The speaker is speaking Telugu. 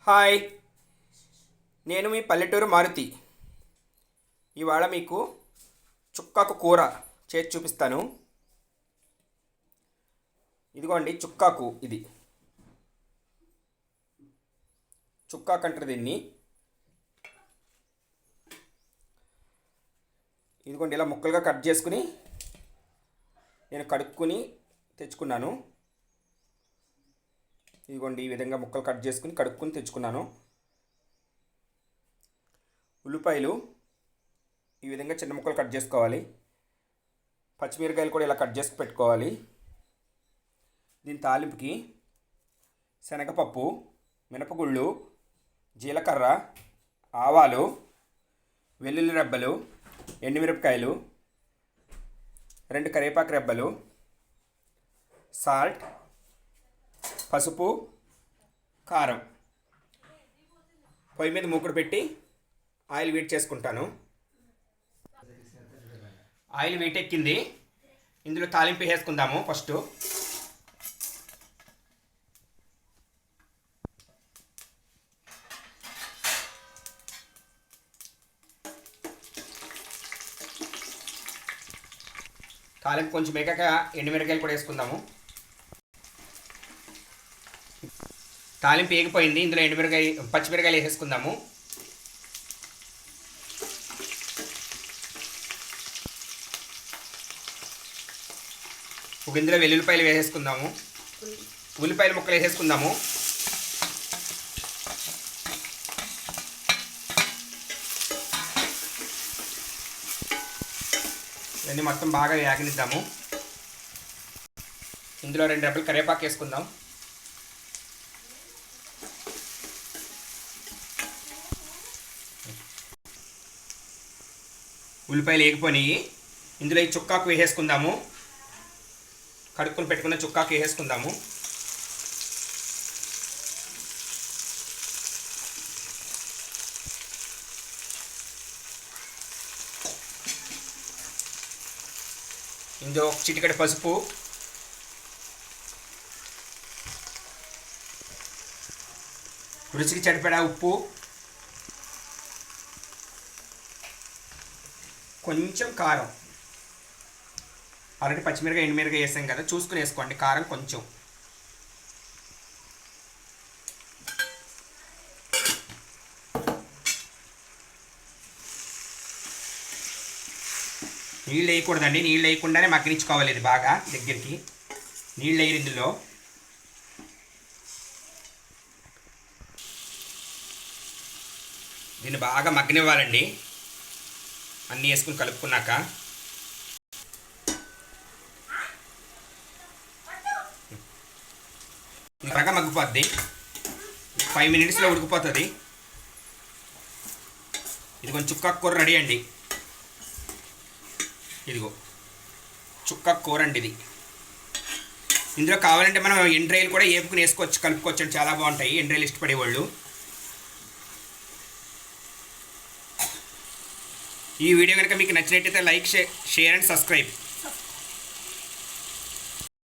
హాయ్, నేను మీ పల్లెటూరు మారుతి. ఇవాళ మీకు చుక్కాకు కూర చేసి చూపిస్తాను. ఇదిగోండి చుక్కాకు. ఇది చుక్కాకు అంటారు దీన్ని. ఇదిగోండి ఇలా ముక్కలుగా కట్ చేసుకుని నేను కడుక్కుని తెచ్చుకున్నాను. ఇదిగోండి ఈ విధంగా ముక్కలు కట్ చేసుకుని కడుక్కుని తెచ్చుకున్నాను. ఉల్లిపాయలు ఈ విధంగా చిన్న ముక్కలు కట్ చేసుకోవాలి. పచ్చిమిరకాయలు కూడా ఇలా కట్ చేసి పెట్టుకోవాలి. దీని తాలింపుకి శనగపప్పు, మినపగుళ్ళు, జీలకర్ర, ఆవాలు, వెల్లుల్లి రెబ్బలు, ఎండుమిరపకాయలు, 2 కరివేపాకు రెబ్బలు, సాల్ట్, పసుపు, కారం. పొయ్యి మీద మూకుడు పెట్టి ఆయిల్ వీట్ చేసుకుంటాను. ఆయిల్ వీటెక్కింది. ఇందులో తాలింపు వేసుకుందాము. ఫస్ట్ తాలింపు కొంచెం వేగాక ఎండుమిరకాయలు కూడా వేసుకుందాము. తాలింపు వేగిపోయింది. ఇందులో పచ్చిమిరకాయలు వేసేసుకుందాము. ఒక ఇందులో వెల్లుల్లిపాయలు వేసేసుకుందాము. ఉల్లిపాయల ముక్కలు వేసేసుకుందాము. ఇవన్నీ మొత్తం బాగా వేగనిద్దాము. ఇందులో 2 రెబ్బలు కరివేపాకు వేసుకుందాం. ఉల్లిపాయలు వేగిపోయినాయి. ఇందులో ఈ చుక్కాకు వేసేసుకుందాము. కడుక్కుని పెట్టుకున్న చుక్కాకు వేసేసుకుందాము. ఇందులో ఒక చిటికెడు పసుపు, రుచికి సరిపడా ఉప్పు, కొంచెం కారం. ఆల్రెడీ పచ్చిమిరకాయ ఎండుమిరకాయ వేసాం కదా, చూసుకుని వేసుకోండి. కారం కొంచెం. నీళ్ళు వేయకూడదండి. నీళ్ళు వేయకుండానే మగ్గనిచ్చుకోవాలి. ఇది బాగా దగ్గరికి. నీళ్ళు వేయరు ఇందులో. దీన్ని బాగా మగ్గనివ్వాలండి. అన్నీ వేసుకుని కలుపుకున్నాక త్వరగా మగ్గిపోద్ది. 5 మినిట్స్లో ఉడికిపోతుంది. ఇది కొంచెం చుక్కాకు కూర రెడీ అండి. ఇదిగో చుక్కాకు కూర అండి ఇది. ఇందులో కావాలంటే మనం ఎండ్రాయిలు కూడా వేపుకుని వేసుకోవచ్చు, కలుపుకోవచ్చు అండి. చాలా బాగుంటాయి ఎండ్రాయిలు ఇష్టపడేవాళ్ళు. ఈ వీడియో కనుక మీకు నచ్చినట్టయితే లైక్, షేర్ అండ్ సబ్స్క్రైబ్.